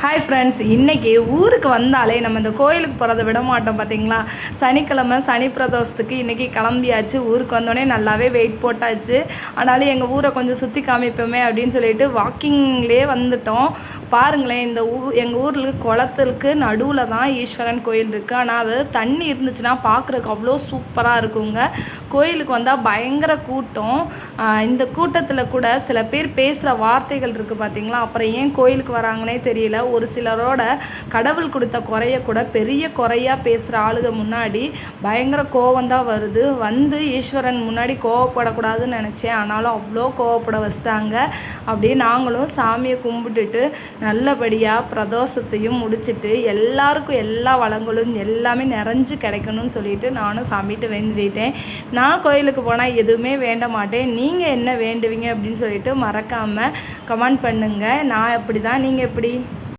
Hi friends, இன்றைக்கி ஊருக்கு வந்தாலே நம்ம இந்த கோயிலுக்கு போகிறத விட மாட்டோம் பார்த்தீங்களா. சனிக்கிழமை சனி பிரதோஷத்துக்கு இன்றைக்கி கிளம்பியாச்சு. ஊருக்கு வந்தோடனே நல்லாவே வெயிட் போட்டாச்சு. ஆனாலும் எங்கள் ஊரை கொஞ்சம் சுற்றி காமிப்போமே அப்படின்னு சொல்லிட்டு வாக்கிங்லேயே வந்துட்டோம். பாருங்களேன், இந்த எங்கள் ஊரில் குளத்துக்கு நடுவில் தான் ஈஸ்வரன் கோயில் இருக்குது. ஆனால் அது தண்ணி இருந்துச்சுன்னா பார்க்குறதுக்கு அவ்வளோ சூப்பராக இருக்குங்க. கோயிலுக்கு வந்தால் பயங்கர கூட்டம். இந்த கூட்டத்தில் கூட சில பேர் பேசுகிற வார்த்தைகள் இருக்குது பார்த்தீங்களா. அப்புறம் ஏன் கோயிலுக்கு வராங்கன்னே தெரியல. ஒரு சிலரோட கடவுள் கொடுத்த குறைய கூட பெரிய குறையாக பேசுகிற ஆளுக முன்னாடி பயங்கர கோவந்தான் வருது. வந்து ஈஸ்வரன் முன்னாடி கோவப்படக்கூடாதுன்னு நினச்சேன். ஆனாலும் அவ்வளோ கோவப்பட வச்சிட்டாங்க. அப்படியே நாங்களும் சாமியை கும்பிட்டுட்டு நல்லபடியாக பிரதோஷத்தையும் முடிச்சுட்டு எல்லாருக்கும் எல்லா வளங்களும் எல்லாமே நிறைஞ்சு கிடைக்கணும்னு சொல்லிட்டு நானும் சாமிகிட்ட வேண்டிட்டேன். நான் கோயிலுக்கு போனால் எதுவுமே வேண்ட மாட்டேன். நீங்கள் என்ன வேண்டுவீங்க அப்படின்னு சொல்லிட்டு மறக்காமல் கமெண்ட் பண்ணுங்கள். நான் எப்படி தான், நீங்கள் எப்படி?